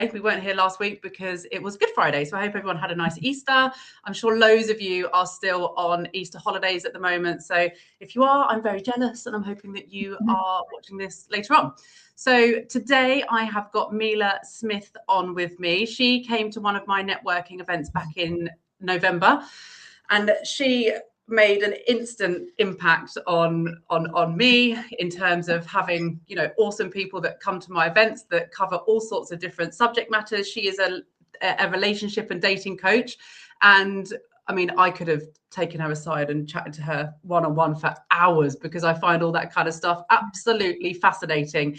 We weren't here last week because it was Good Friday. So I hope everyone had a nice Easter. I'm sure loads of you are still on Easter holidays at the moment. So if you are, I'm very jealous, and I'm hoping that you are watching this later on. So today I have got Mila Smith on with me. She came to one of my networking events back in November, and she made an instant impact on me in terms of having, you know, awesome people that come to my events that cover all sorts of different subject matters. She is a relationship and dating coach, and I mean, I could have taken her aside and chatted to her one-on-one for hours because I find all that kind of stuff absolutely fascinating.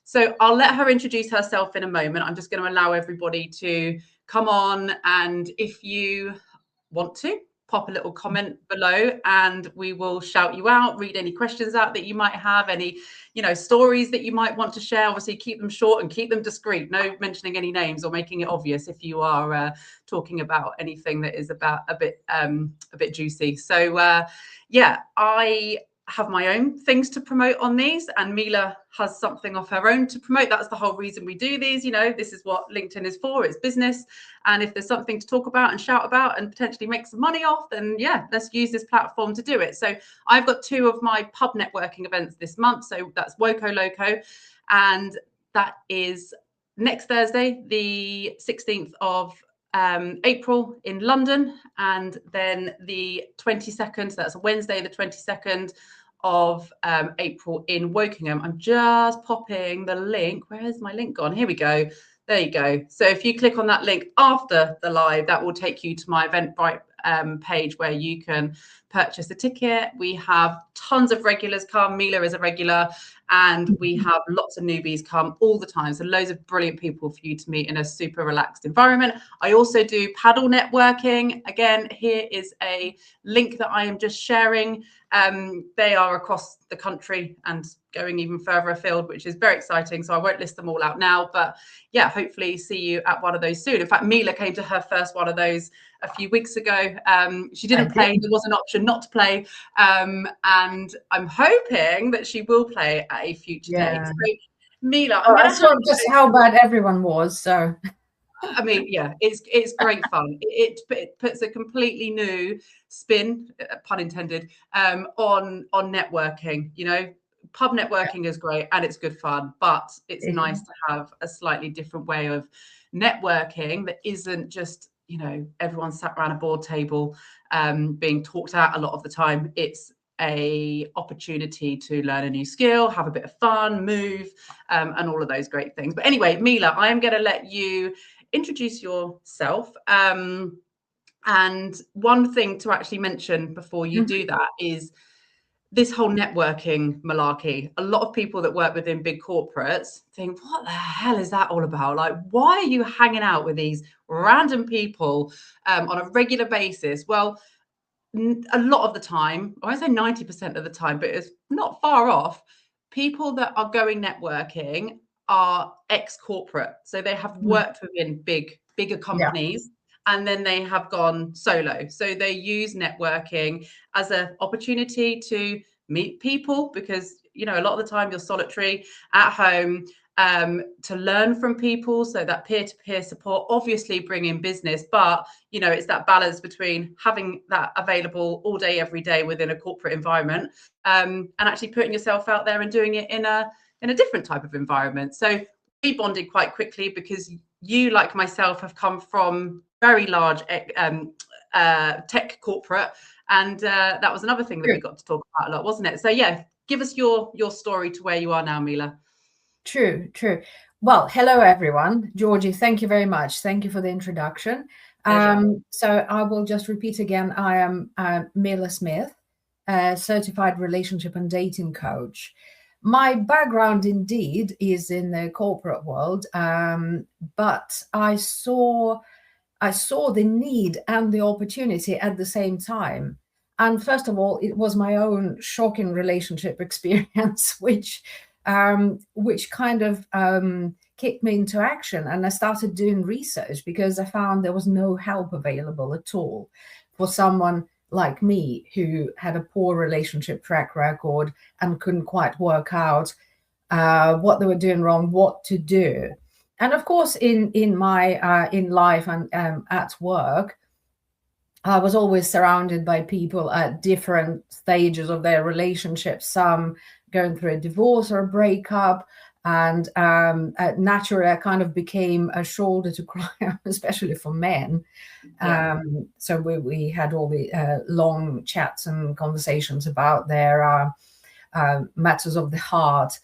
So I'll let her introduce herself in a moment. I'm just going to allow everybody to come on, and if you want to, pop a little comment below and we will shout you out, read any questions out that you might have, any, you know, stories that you might want to share. Obviously keep them short and keep them discreet, no mentioning any names or making it obvious if you are talking about anything that is about a bit juicy. So yeah, I have my own things to promote on these, and Mila has something of her own to promote. That's the whole reason we do these. You know, this is what LinkedIn is for. It's business. And if there's something to talk about and shout about and potentially make some money off, then yeah, let's use this platform to do it. So I've got 2 of my pub networking events this month. So that's Woco Loco, and that is next Thursday, the 16th of April in London, and then the 22nd, so that's a Wednesday, the 22nd of April in Wokingham. I'm just popping the link. Where is my link gone? Here we go. There you go. So if you click on that link after the live, that will take you to my Eventbrite page where you can purchase a ticket. We have tons of regulars come. Mila is a regular, and we have lots of newbies come all the time. So loads of brilliant people for you to meet in a super relaxed environment. I also do paddle networking. Again, here is a link that I am just sharing. They are across the country and going even further afield, which is very exciting. So I won't list them all out now, but yeah, hopefully see you at one of those soon. In fact, Mila came to her first one of those a few weeks ago. She didn't play. There was an option not to play. And I'm hoping that she will play at a future date. So Mila, I saw just how bad everyone was. So I mean, yeah, it's great fun. It puts a completely new spin, pun intended, on networking. You know, pub networking is great and it's good fun, but it's nice to have a slightly different way of networking that isn't just, you know, everyone sat around a board table being talked at a lot of the time. It's a opportunity to learn a new skill, have a bit of fun, move, and all of those great things. But anyway, Mila, I am going to let you introduce yourself. And one thing to actually mention before you do that is this whole networking malarkey. A lot of people that work within big corporates think, what the hell is that all about? Like, why are you hanging out with these random people on a regular basis? Well, a lot of the time, I won't say 90% of the time, but it's not far off, people that are going networking are ex-corporate. So they have worked within bigger companies, and then they have gone solo. So they use networking as an opportunity to meet people because, you know, a lot of the time you're solitary at home, to learn from people. So that peer-to-peer support, obviously bring in business, but, you know, it's that balance between having that available all day, every day within a corporate environment, and actually putting yourself out there and doing it in a different type of environment. So we bonded quite quickly because you, like myself, have come from very large tech corporate, and that was another thing that we got to talk about a lot, wasn't it? So yeah, give us your story to where you are now, Mila. True. Well, hello everyone. Georgie, thank you very much. Thank you for the introduction. So I will just repeat again. I am Mila Smith, a certified relationship and dating coach. My background indeed is in the corporate world, but I saw the need and the opportunity at the same time. And first of all, it was my own shocking relationship experience, which kind of kicked me into action. And I started doing research because I found there was no help available at all for someone like me who had a poor relationship track record and couldn't quite work out what they were doing wrong, what to do. And of course, in my in life and at work, I was always surrounded by people at different stages of their relationship, some going through a divorce or a breakup. And naturally, I kind of became a shoulder to cry on, especially for men. Yeah. So we had all the long chats and conversations about their matters of the heart.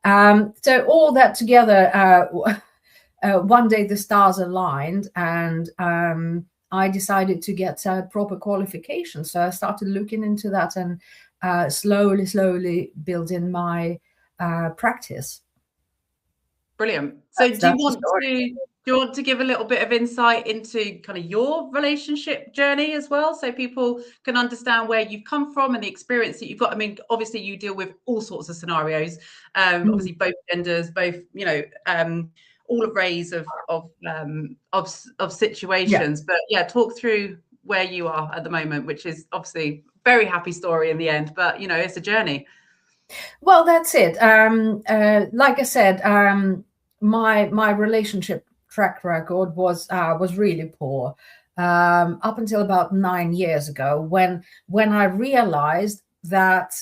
So all that together, one day the stars aligned, and I decided to get a proper qualification. So I started looking into that and slowly building my practice. Brilliant. So That's the story. do you want to give a little bit of insight into kind of your relationship journey as well, so people can understand where you've come from and the experience that you've got? I mean, obviously you deal with all sorts of scenarios, obviously both genders, both, you know, all arrays of situations. But yeah, talk through where you are at the moment, which is obviously very happy story in the end, but you know, it's a journey. Well, that's it. Like I said, my relationship track record was really poor up until about 9 years ago, when I realized that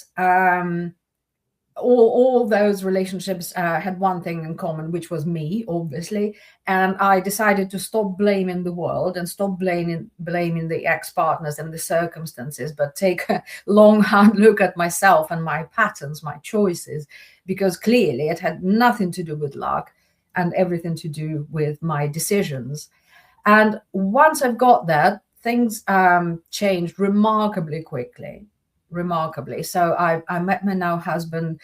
all those relationships had one thing in common, which was me, obviously. And I decided to stop blaming the world and stop blaming the ex-partners and the circumstances, but take a long, hard look at myself and my patterns, my choices, because clearly it had nothing to do with luck and everything to do with my decisions. And once I've got that, things changed remarkably quickly. So I met my now husband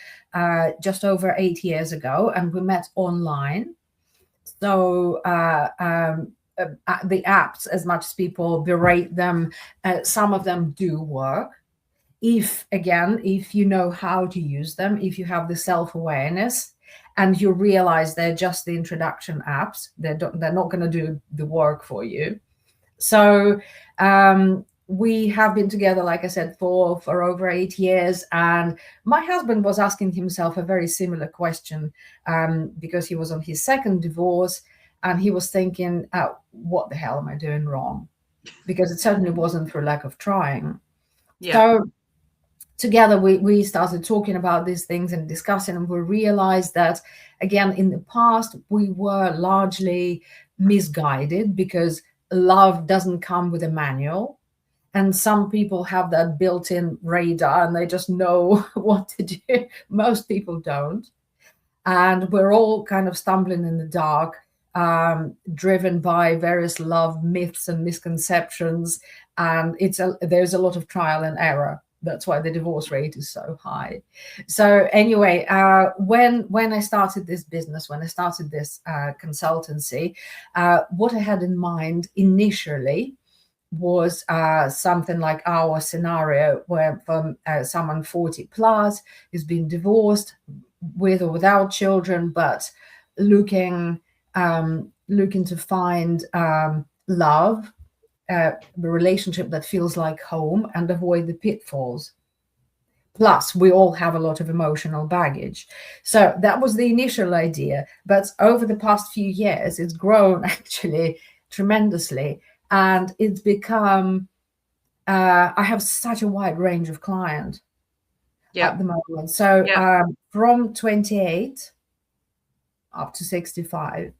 just over 8 years ago, and we met online. So the apps, as much as people berate them, some of them do work. If you know how to use them, if you have the self-awareness and you realize they're just the introduction apps, they're not going to do the work for you. So we have been together, like I said, for over 8 years. And my husband was asking himself a very similar question because he was on his second divorce, and he was thinking, what the hell am I doing wrong? Because it certainly wasn't for lack of trying. Yeah. So together we started talking about these things and discussing, and we realized that, again, in the past, we were largely misguided because love doesn't come with a manual. And some people have that built-in radar and they just know what to do. Most people don't. And we're all kind of stumbling in the dark, driven by various love myths and misconceptions. And there's a lot of trial and error. That's why the divorce rate is so high. So anyway, when I started this business, when I started this consultancy, what I had in mind initially was something like our scenario, where from someone 40 plus who's been divorced, with or without children, but looking to find love, the relationship that feels like home, and avoid the pitfalls. Plus, we all have a lot of emotional baggage. So that was the initial idea. But over the past few years, it's grown actually tremendously. And it's become, I have such a wide range of clients at the moment. So from 28 up to 65.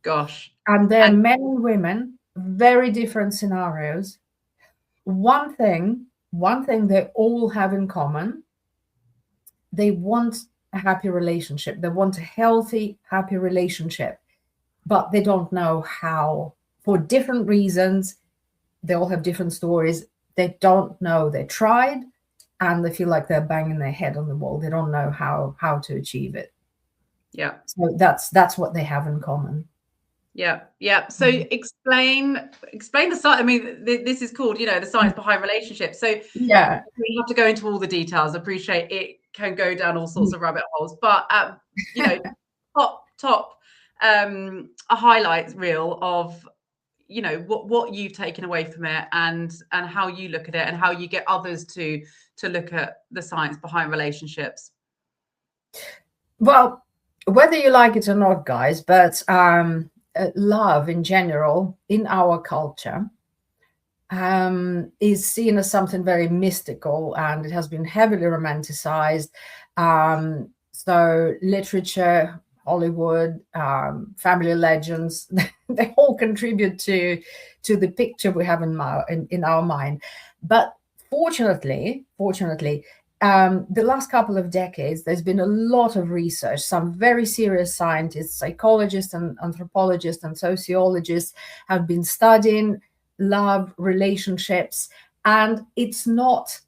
Gosh. And they're men and women, very different scenarios. One thing they all have in common: they want a happy relationship. They want a healthy, happy relationship, but they don't know how. For different reasons, they all have different stories. They don't know. They tried, and they feel like they're banging their head on the wall. They don't know how to achieve it. Yeah. So that's what they have in common. Yeah. So explain the science. I mean, this is called, the science behind relationships. So yeah, we have to go into all the details. I appreciate it can go down all sorts of rabbit holes, but top a highlight reel of what you've taken away from it, and how you look at it, and how you get others to look at the science behind relationships. Well, whether you like it or not, guys, but love in general in our culture is seen as something very mystical, and it has been heavily romanticized. So literature, Hollywood, family legends, they all contribute to the picture we have in our mind. But fortunately, the last couple of decades, there's been a lot of research. Some very serious scientists, psychologists and anthropologists and sociologists have been studying love, relationships, and it's not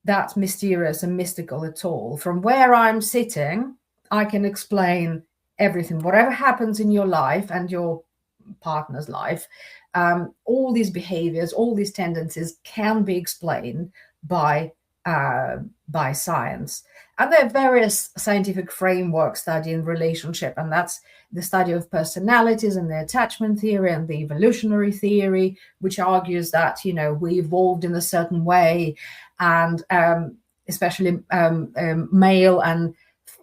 that mysterious and mystical at all. From where I'm sitting, I can explain everything. Whatever happens in your life and your partner's life, all these behaviors, all these tendencies can be explained by science. And there are various scientific frameworks studying relationship, and that's the study of personalities and the attachment theory and the evolutionary theory, which argues that, you know, we evolved in a certain way, and especially male and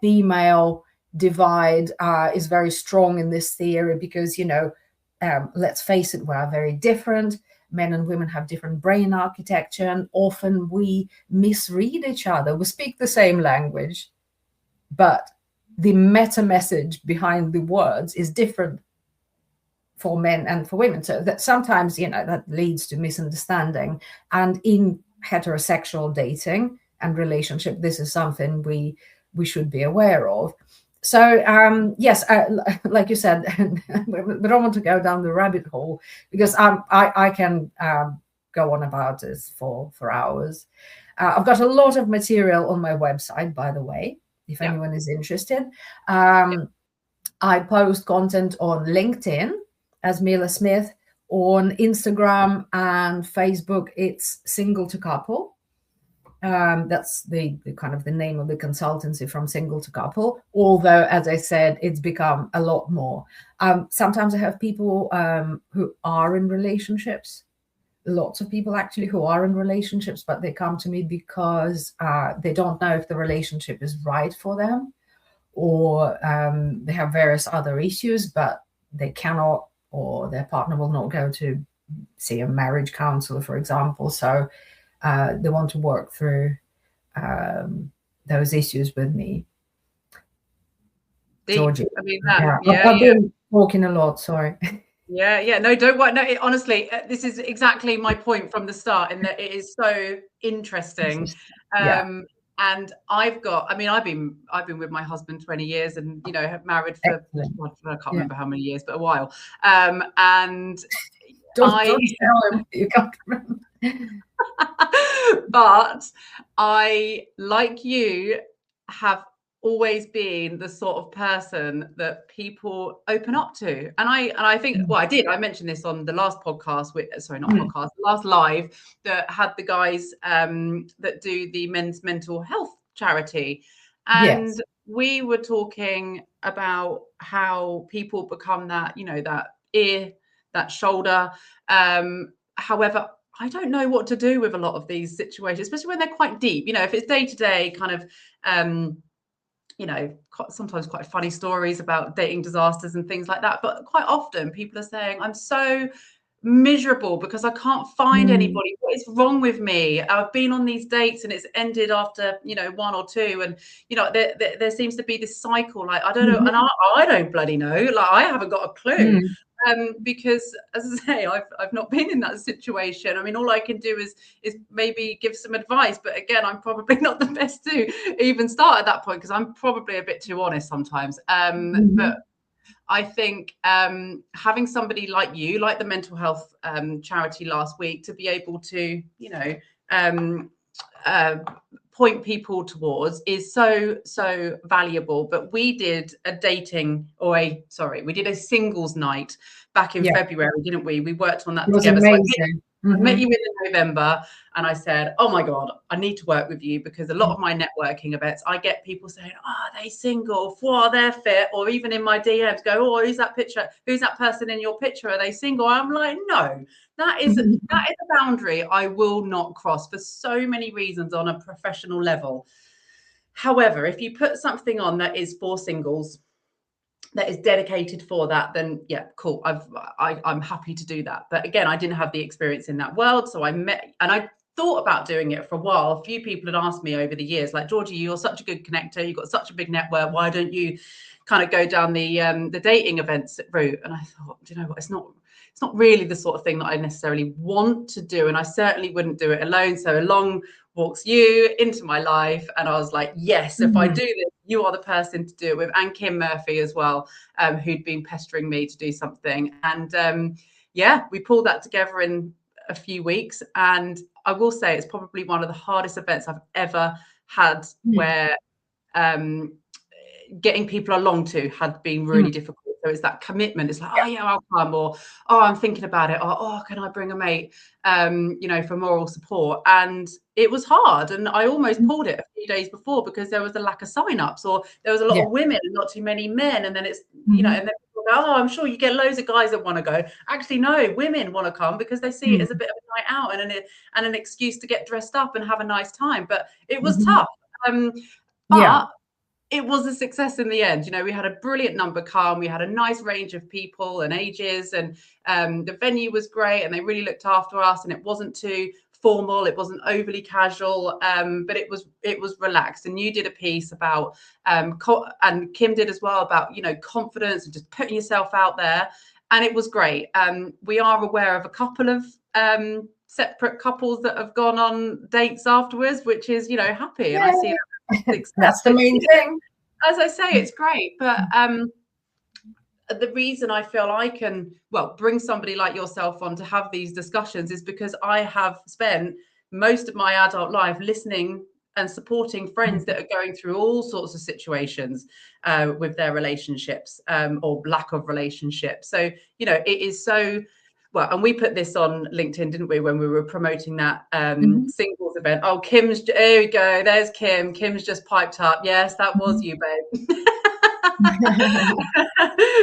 female divide is very strong in this theory because, you know, let's face it, we are very different. Men and women have different brain architecture, and often we misread each other. We speak the same language, but the meta message behind the words is different for men and for women. So that sometimes, you know, that leads to misunderstanding. And in heterosexual dating and relationship, this is something we should be aware of. So yes, like you said, we don't want to go down the rabbit hole because I can go on about this for hours. I've got a lot of material on my website, by the way, if anyone is interested. I post content on LinkedIn as Mila Smith. On Instagram and Facebook, it's Single to Couple. That's the kind of the name of the consultancy, from Single to Couple, although, as I said, it's become a lot more. Sometimes I have people who are in relationships, lots of people actually who are in relationships, but they come to me because they don't know if the relationship is right for them, or they have various other issues, but they cannot, or their partner will not go to see a marriage counselor, for example. So they want to work through those issues with me. Georgie. I mean, I've been talking a lot, sorry. Yeah, no, don't worry. No, honestly, this is exactly my point from the start, in that it is so interesting. And I've been with my husband 20 years, and, you know, have married for, I can't remember how many years, but a while. And don't tell him you can't remember. But I, like you, have always been the sort of person that people open up to. And I think, well, I mentioned this on the last podcast last live that had the guys that do the men's mental health charity. And we were talking about how people become that, you know, that ear, that shoulder. However, I don't know what to do with a lot of these situations, especially when they're quite deep. You know, if it's day-to-day kind of, you know, sometimes quite funny stories about dating disasters and things like that. But quite often people are saying, I'm so miserable because I can't find anybody. What is wrong with me? I've been on these dates and it's ended after, you know, one or two. And, you know, there seems to be this cycle. Like, I don't know. And I don't bloody know. Like, I haven't got a clue. Because, as I say, I've not been in that situation. I mean, all I can do is maybe give some advice. But again, I'm probably not the best to even start at that point, because I'm probably a bit too honest sometimes. But I think having somebody like you, like the mental health charity last week, to be able to, you know, point people towards is so valuable. But we did we did a singles night back in February, didn't we? We worked on that together. Amazing. I met you in November, and I said, oh my God, I need to work with you, because a lot of my networking events, I get people saying, oh, are they single? Oh, they're fit. Or even in my DMs go, oh, who's that picture? Who's that person in your picture? Are they single? I'm like, no, that is a boundary I will not cross for so many reasons on a professional level. However, if you put something on that is for singles, that is dedicated for that, then yeah, cool. I'm happy to do that. But again, I didn't have the experience in that world. So I met, and I thought about doing it for a while. A few people had asked me over the years, like, Georgie, you're such a good connector. You've got such a big network. Why don't you kind of go down the dating events route? And I thought, do you know what? It's not really the sort of thing that I necessarily want to do. And I certainly wouldn't do it alone. So along walks you into my life. And I was like, yes, if I do this, you are the person to do it with. And Kim Murphy as well, who'd been pestering me to do something. And yeah, we pulled that together in a few weeks. And I will say it's probably one of the hardest events I've ever had, where getting people along to had been really difficult. So it's that commitment. It's like, oh yeah, I'll come, or oh, I'm thinking about it, or oh, can I bring a mate, for moral support? And it was hard, and I almost pulled it a few days before because there was a lack of sign-ups, or there was a lot of women and not too many men. And then it's and then people go, oh, I'm sure you get loads of guys that want to go. Actually, no, women want to come because they see it as a bit of a night out and an excuse to get dressed up and have a nice time. But it was tough. But it was a success in the end. We had a brilliant number come. We had a nice range of people and ages, and the venue was great, and they really looked after us, and it wasn't too formal, it wasn't overly casual, but it was relaxed. And you did a piece about and Kim did as well, about confidence and just putting yourself out there, and it was great. We are aware of a couple of separate couples that have gone on dates afterwards, which is happy. And I see that's the main thing. As I say, it's great. But the reason I feel I can bring somebody like yourself on to have these discussions is because I have spent most of my adult life listening and supporting friends that are going through all sorts of situations with their relationships, or lack of relationships. So it is so well, and we put this on LinkedIn, didn't we, when we were promoting that singles event? Oh, there we go. There's Kim. Kim's just piped up. Yes, that was you, babe.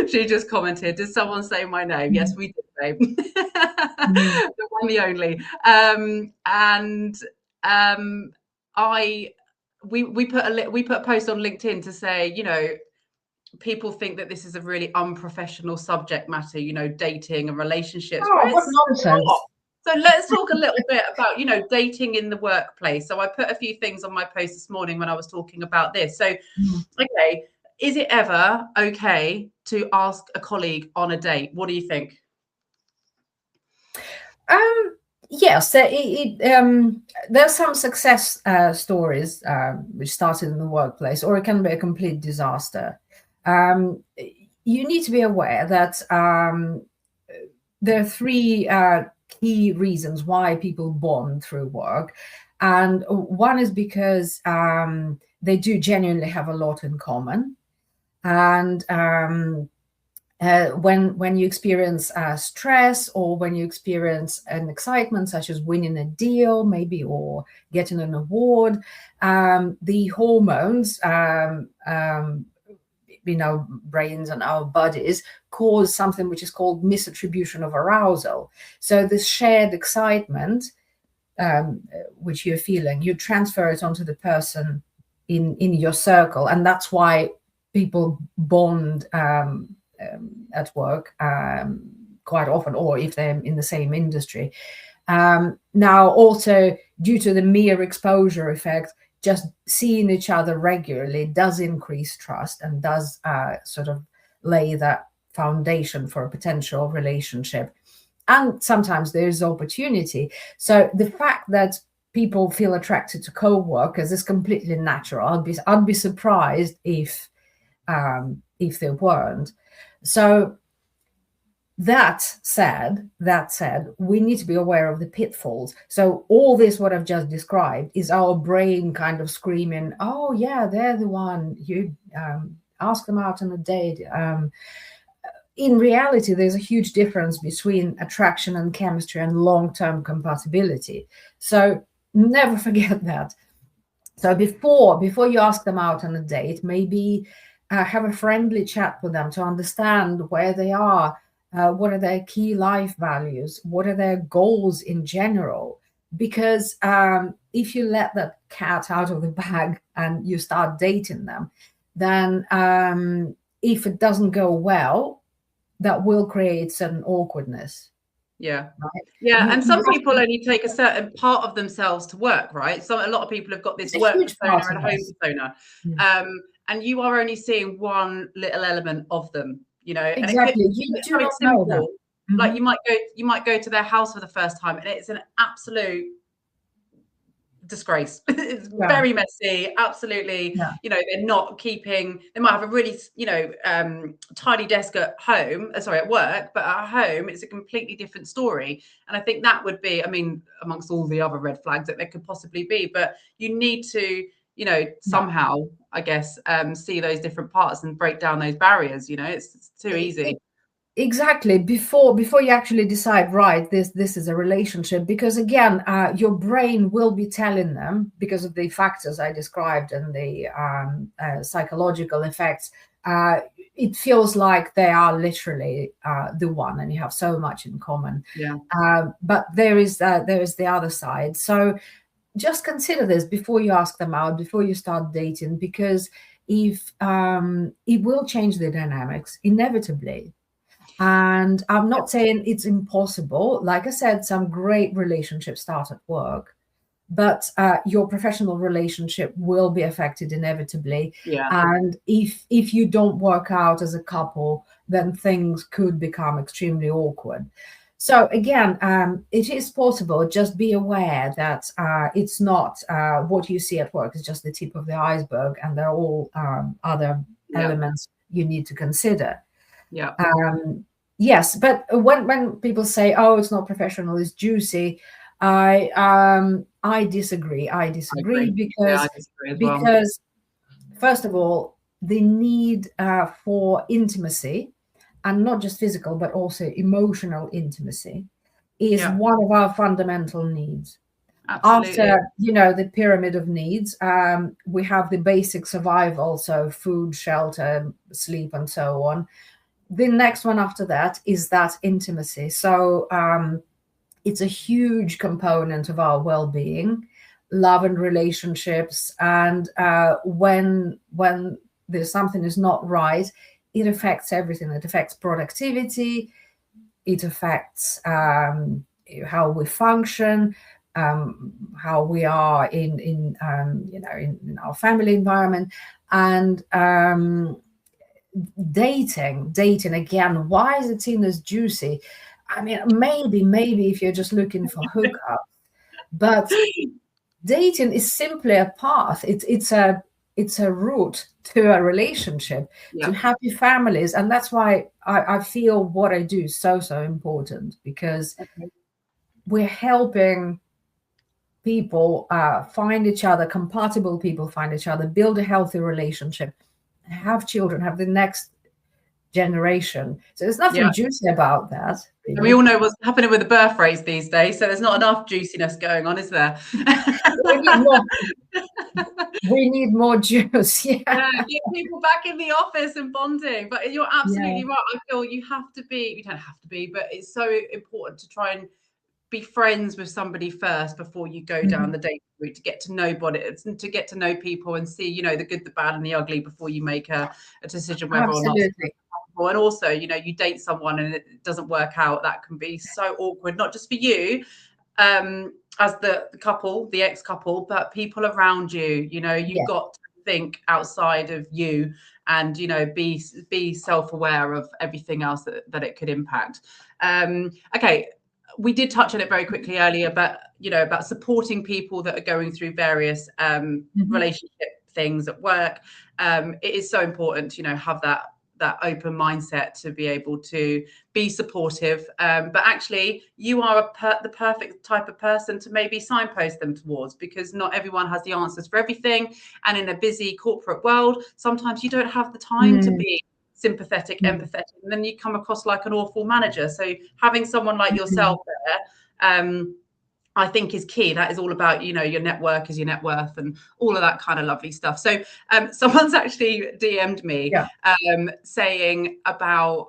She just commented, did someone say my name? Yes, we did, babe. The one, the only. We put a post on LinkedIn to say, people think that this is a really unprofessional subject matter, dating and relationships. Oh, what nonsense. So let's talk a little bit about, dating in the workplace. So I put a few things on my post this morning when I was talking about this. So, okay, is it ever okay to ask a colleague on a date? What do you think? Yes, there's some success stories which started in the workplace, or it can be a complete disaster. You need to be aware that there are three key reasons why people bond through work. And one is because they do genuinely have a lot in common. And when you experience stress, or when you experience an excitement such as winning a deal maybe, or getting an award, the hormones in our brains and our bodies cause something which is called misattribution of arousal. So this shared excitement which you're feeling, you transfer it onto the person in your circle, and that's why people bond at work quite often, or if they're in the same industry. Now, also due to the mere exposure effect, just seeing each other regularly does increase trust and does sort of lay that foundation for a potential relationship. And sometimes there's opportunity. So the fact that people feel attracted to co-workers is completely natural. I'd be surprised if they weren't. So that said, we need to be aware of the pitfalls. So all this, what I've just described, is our brain kind of screaming, oh yeah, they're the one, you ask them out on a date. In reality, there's a huge difference between attraction and chemistry and long-term compatibility. So never forget that. So before you ask them out on a date, maybe have a friendly chat with them to understand where they are, what are their key life values, what are their goals in general. Because if you let that cat out of the bag and you start dating them, then if it doesn't go well, that will create certain awkwardness. Yeah. Right? Yeah. And some people to, only take a certain part of themselves to work, right? So a lot of people have got this it's a work huge persona part and a of home us. persona. Mm. And you are only seeing one little element of them, you know, and it could Exactly. be You do something not know simple. that. Like you might go to their house for the first time and it's an absolute disgrace. It's very messy, absolutely. Yeah. You know, they're not keeping, they might have a really, you know, tidy desk at home, sorry, at work, but at home it's a completely different story. And I think that would be, I mean, amongst all the other red flags that there could possibly be, but you need to, you know, somehow, I guess, see those different parts and break down those barriers. You know, it's too easy. Exactly, before you actually decide, right, this is a relationship, because again, your brain will be telling them, because of the factors I described and the psychological effects, it feels like they are literally the one, and you have so much in common. Yeah. But there is the other side. So just consider this before you ask them out, before you start dating, because if it will change the dynamics inevitably. And I'm not saying it's impossible. Like I said, some great relationships start at work, but your professional relationship will be affected inevitably. Yeah. And if you don't work out as a couple, then things could become extremely awkward. So again, it is possible. Just be aware that it's not what you see at work is just the tip of the iceberg, and there are all other elements you need to consider. Yeah. Yes, but when people say, "Oh, it's not professional, it's juicy," I disagree. I disagree because I disagree as well. First of all, the need for intimacy, and not just physical but also emotional intimacy, is one of our fundamental needs. Absolutely. After, the pyramid of needs, we have the basic survival, so food, shelter, sleep, and so on. The next one after that is that intimacy. So it's a huge component of our well-being, love and relationships. And when there's something is not right, it affects everything. It affects productivity. It affects how we function, how we are in our family environment, and dating again. Why is it seen as juicy? I mean, maybe if you're just looking for hookup, but dating is simply a path. It's a route to a relationship, to happy families. And that's why I feel what I do is so important, because we're helping people find each other, compatible people find each other, build a healthy relationship, have children, have the next generation. So there's nothing juicy about that. Really. We all know what's happening with the birth rates these days, so there's not enough juiciness going on, is there? We need more juice. Yeah, get people back in the office and bonding. But you're absolutely right. I feel you don't have to be, but it's so important to try and be friends with somebody first before you go down the dating route, to get to know to get to know people and see, the good, the bad, and the ugly before you make a decision whether or not. And also, you date someone and it doesn't work out. That can be so awkward, not just for you as the couple, the ex-couple, but people around you. You've got to think outside of you and, be self-aware of everything else that it could impact. Okay. We did touch on it very quickly earlier, but about supporting people that are going through various relationship things at work. It is so important to have that open mindset to be able to be supportive. But actually, you are the perfect type of person to maybe signpost them towards, because not everyone has the answers for everything. And in a busy corporate world, sometimes you don't have the time to be sympathetic, empathetic, and then you come across like an awful manager. So having someone like yourself there, I think is key. That is all about, your network is your net worth and all of that kind of lovely stuff. So someone's actually DM'd me saying about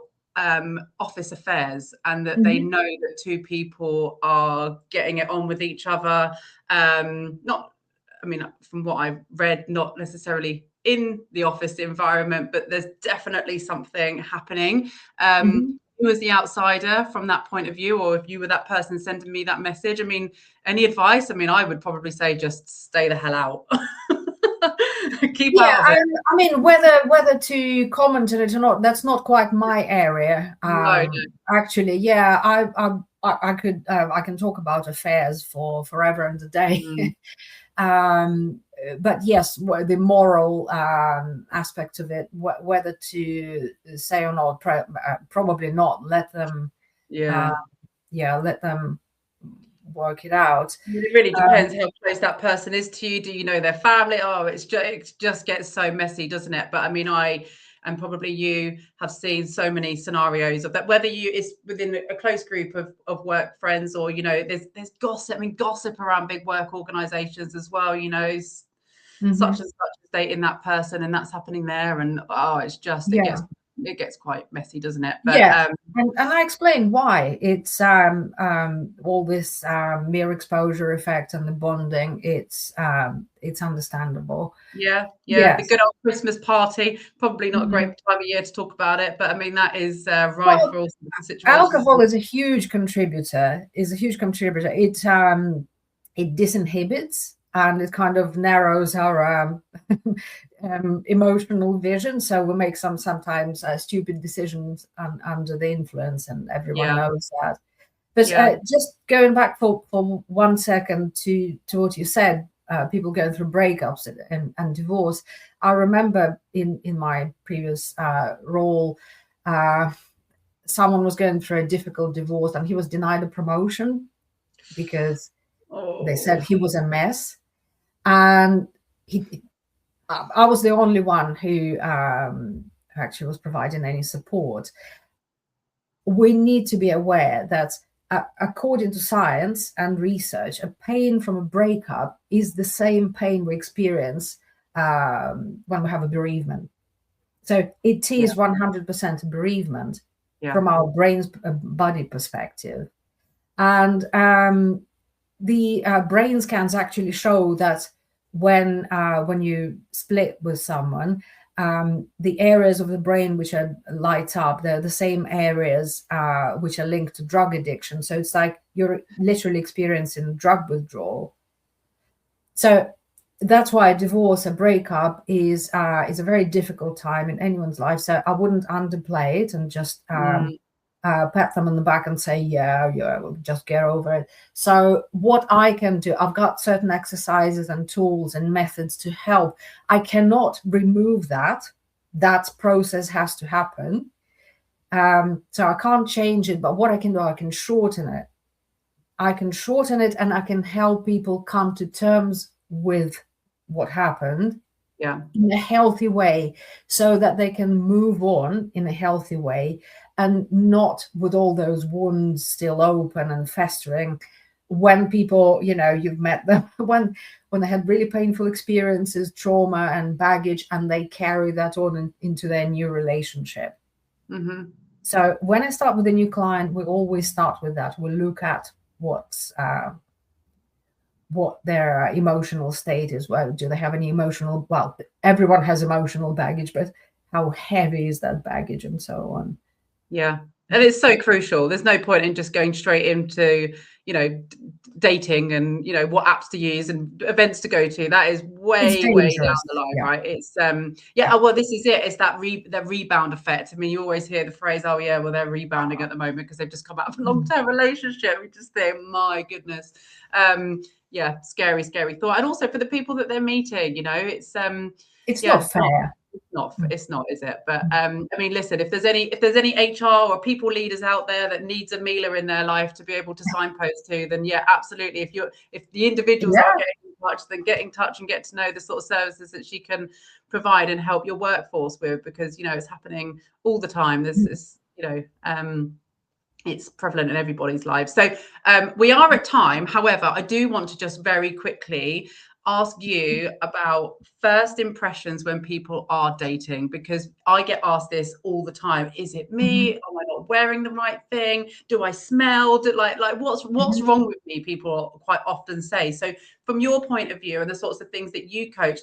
office affairs, and that they know that two people are getting it on with each other. From what I've read, not necessarily in the office environment, but there's definitely something happening. You as the outsider from that point of view, or if you were that person sending me that message, I mean, any advice? I mean, I would probably say just stay the hell out. Keep out of it. I mean, whether to comment on it or not, that's not quite my area. No. Actually, yeah, I can talk about affairs for forever and a day. But yes, the moral aspect of it, whether to say or not, probably not. Let them, let them work it out. It really depends how close that person is to you. Do you know their family? Oh, it just gets so messy, doesn't it? But I mean, I and probably you have seen so many scenarios of that, whether it's within a close group of work friends, or, you know, there's gossip. I mean, gossip around big work organizations as well, you know, such and such is dating that person and that's happening there. And it's just, it gets quite messy, doesn't it? But and I explain why it's all this mere exposure effect and the bonding. It's understandable. The good old Christmas party, probably not a great time of year to talk about it, but I mean, that is rife for all sorts of situations. Alcohol is a huge contributor. It disinhibits, and it kind of narrows our emotional vision. So we make sometimes stupid decisions under the influence, and everyone knows that. But just going back for 1 second to what you said, people going through breakups and divorce. I remember in my previous role, someone was going through a difficult divorce, and he was denied a promotion because they said he was a mess. And I was the only one who actually was providing any support. We need to be aware that according to science and research, a pain from a breakup is the same pain we experience when we have a bereavement. So it is 100% a bereavement from our brain's body perspective. And the brain scans actually show that when you split with someone, the areas of the brain which are light up, they're the same areas which are linked to drug addiction. So it's like you're literally experiencing drug withdrawal. So that's why a divorce, a breakup is a very difficult time in anyone's life. So I wouldn't underplay it and just pat them on the back and say, we'll just get over it. So what I can do, I've got certain exercises and tools and methods to help. I cannot remove that. That process has to happen. So I can't change it, but what I can do, I can shorten it. And I can help people come to terms with what happened in a healthy way, so that they can move on in a healthy way, and not with all those wounds still open and festering. When people, you've met them when they had really painful experiences, trauma and baggage, and they carry that on into their new relationship. So when I start with a new client, we always start with that. We look at what their emotional state is. Well, do they have any emotional? Well, everyone has emotional baggage, but how heavy is that baggage, and so on. Yeah. And it's so crucial. There's no point in just going straight into, dating and, what apps to use and events to go to. That is way down the line, right? It's, well, this is it. It's that the rebound effect. I mean, you always hear the phrase, they're rebounding at the moment because they've just come out of a long-term relationship. We just think, my goodness. Scary thought. And also for the people that they're meeting, it's not fair. It's not, is it? But I mean, listen, if there's any HR or people leaders out there that needs a Mila in their life to be able to signpost to, then absolutely. If the individuals are getting in touch, then get in touch and get to know the sort of services that she can provide and help your workforce with, because it's happening all the time. There's it's prevalent in everybody's lives. So we are at time. However, I do want to just very quickly ask you about first impressions when people are dating, because I get asked this all the time. Is it me? Am I not wearing the right thing? Do I smell? What's wrong with me? People quite often say. So from your point of view and the sorts of things that you coach,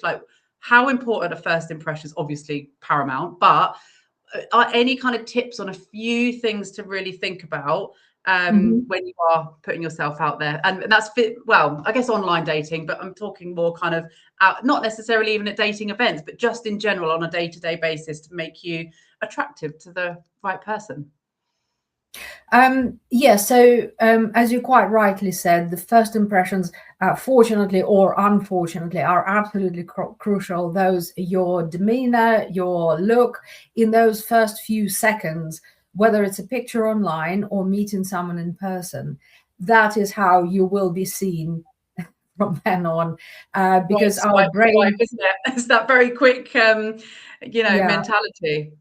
how important are first impressions? Obviously paramount, but are any kind of tips on a few things to really think about when you are putting yourself out there? And that's well, I guess online dating, but I'm talking more kind of out, not necessarily even at dating events, but just in general on a day-to-day basis to make you attractive to the right person. Yeah, so as you quite rightly said, the first impressions, fortunately or unfortunately, are absolutely crucial. Those, your demeanor, your look in those first few seconds, whether it's a picture online or meeting someone in person, that is how you will be seen from then on, because our brain, isn't it? It's that very quick, mentality.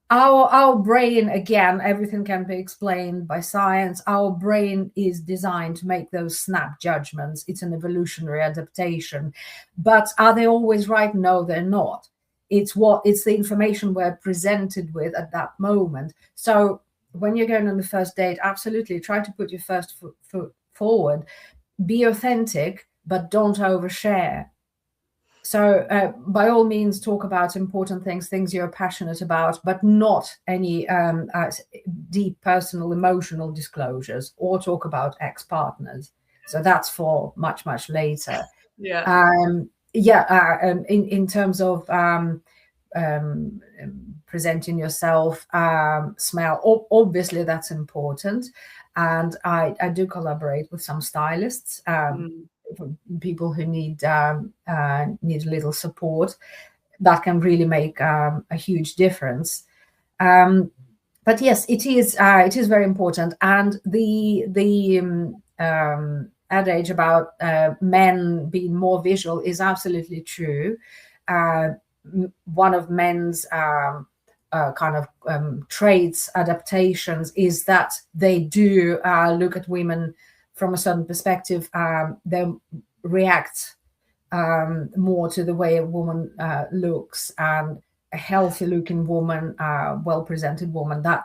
Our brain, again, everything can be explained by science. Our brain is designed to make those snap judgments. It's an evolutionary adaptation. But are they always right? No, they're not. It's the information we're presented with at that moment. So when you're going on the first date, absolutely try to put your first foot forward. Be authentic, but don't overshare. So by all means, talk about important things you're passionate about, but not any deep personal emotional disclosures, or talk about ex-partners. So that's for much, much later. In terms of presenting yourself, smell, obviously that's important. And I do collaborate with some stylists. People who need a little support, that can really make a huge difference. But yes, it is very important. And the adage about men being more visual is absolutely true. One of men's traits, adaptations, is that they do look at women from a certain perspective. They react more to the way a woman looks, and a healthy looking woman, well-presented woman, that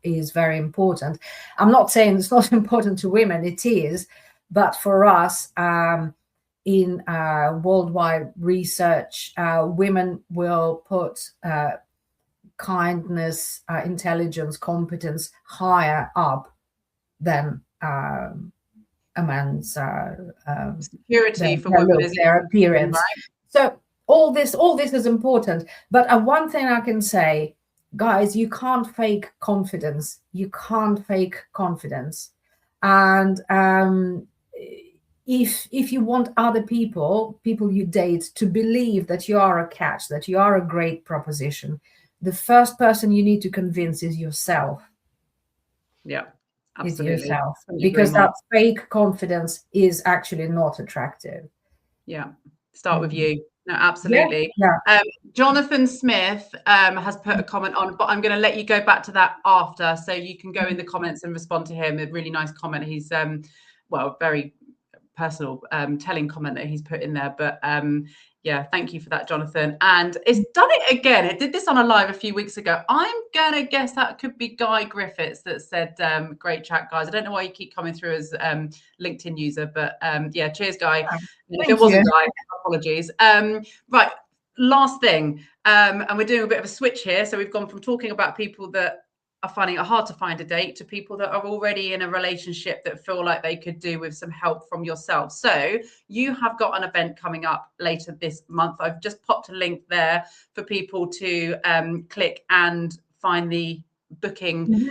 is very important. I'm not saying it's not important to women, it is, but for us, in worldwide research, women will put kindness, intelligence, competence higher up than a man's security for women is their appearance. Right? So all this is important. But one thing I can say, guys, you can't fake confidence. You can't fake confidence. And if you want other people you date, to believe that you are a catch, that you are a great proposition, the first person you need to convince is yourself. Yeah, absolutely. Is yourself, because that fake confidence is actually not attractive. Yeah, start with you. No, absolutely. Yeah. Jonathan Smith has put a comment on, but I'm going to let you go back to that after, so you can go in the comments and respond to him. A really nice comment. He's very personal, telling comment that he's put in there. But yeah, thank you for that, Jonathan. And it's done it again. It did this on a live a few weeks ago. I'm gonna guess that could be Guy Griffiths that said, great chat, guys. I don't know why you keep coming through as LinkedIn user, but yeah, cheers, Guy. If it wasn't Guy, apologies. Right, last thing, and we're doing a bit of a switch here. So we've gone from talking about people that are finding it hard to find a date to people that are already in a relationship that feel like they could do with some help from yourself. So you have got an event coming up later this month. I've just popped a link there for people to click and find the booking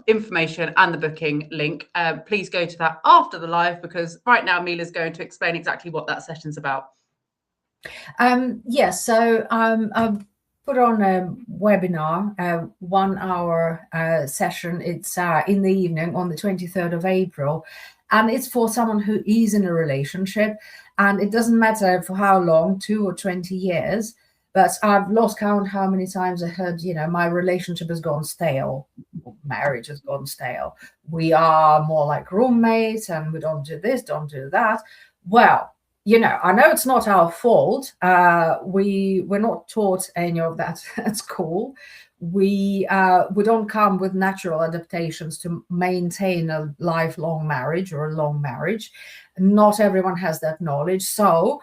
information and the booking link. Please go to that after the live, because right now Mila's going to explain exactly what that session's about. Yes, so I've put on a webinar, a 1 hour session. It's in the evening on the 23rd of April, and it's for someone who is in a relationship, and it doesn't matter for how long, 2 or 20 years, but I've lost count how many times I heard, my relationship has gone stale, marriage has gone stale, we are more like roommates and we don't do this, don't do that. Well, I know it's not our fault. We're not taught any of that at school. We don't come with natural adaptations to maintain a lifelong marriage or a long marriage. Not everyone has that knowledge. So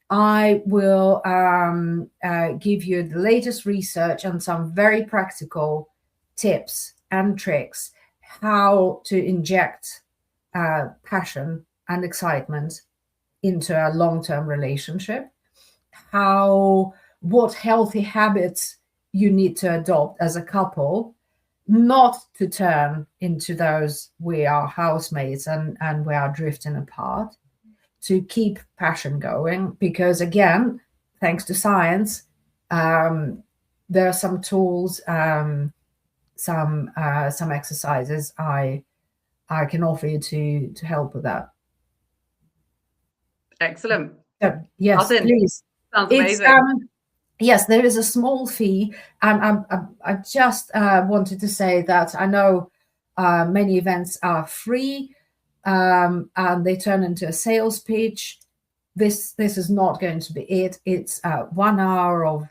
I will give you the latest research and some very practical tips and tricks how to inject passion and excitement into a long-term relationship, what healthy habits you need to adopt as a couple, not to turn into those we are housemates and we are drifting apart, to keep passion going. Because again, thanks to science, there are some tools, some exercises I can offer you to help with that. Excellent. Yes, please. Sounds amazing. Yes, there is a small fee, and I just wanted to say that I know many events are free, and they turn into a sales pitch. This is not going to be it. It's 1 hour of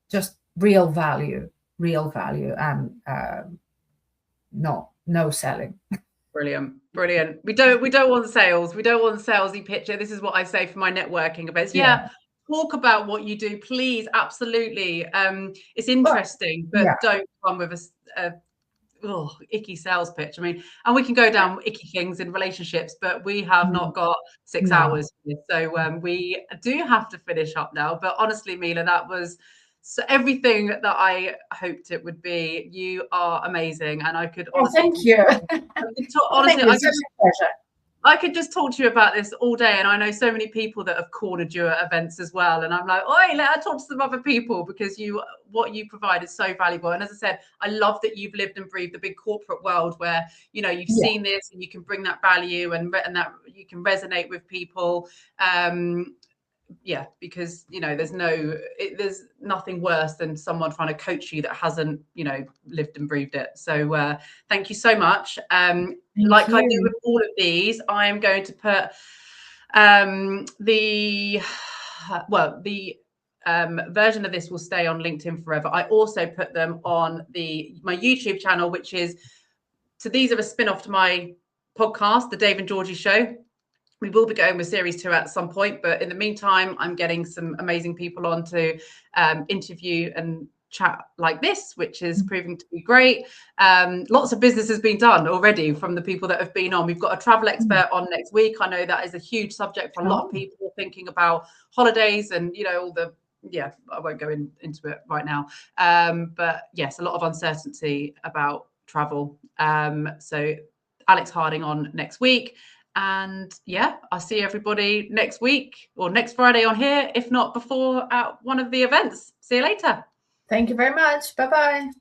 just real value, and no selling. Brilliant. We don't want sales. We don't want salesy picture. This is what I say for my networking events. Yeah. Talk about what you do, please. Absolutely. It's interesting, but don't come with a icky sales pitch. I mean, and we can go down icky things in relationships, but we have not got 6 hours. So we do have to finish up now. But honestly, Mila, that was everything that I hoped it would be. You are amazing, and I could honestly thank you. Honestly, it's such a pleasure. I could just talk to you about this all day, and I know so many people that have cornered you at events as well. And I'm like, oi, let her talk to some other people, because what you provide is so valuable. And as I said, I love that you've lived and breathed the big corporate world where you've seen this and you can bring that value and that you can resonate with people. Because there's nothing worse than someone trying to coach you that hasn't lived and breathed it. So thank you so much. Like I do with all of these, I am going to put the version of this will stay on LinkedIn forever. I also put them on my YouTube channel, which is, so these are a spin-off to my podcast, The Dave and Georgie Show. We will be going with series 2 at some point, but in the meantime, I'm getting some amazing people on to interview and chat like this, which is proving to be great. Lots of business has been done already from the people that have been on. We've got a travel expert on next week. I know that is a huge subject for a lot of people thinking about holidays and all the I won't go into it right now. But yes, a lot of uncertainty about travel. So Alex Harding on next week. And I'll see everybody next week or next Friday on here, if not before, at one of the events. See you later. Thank you very much. Bye-bye.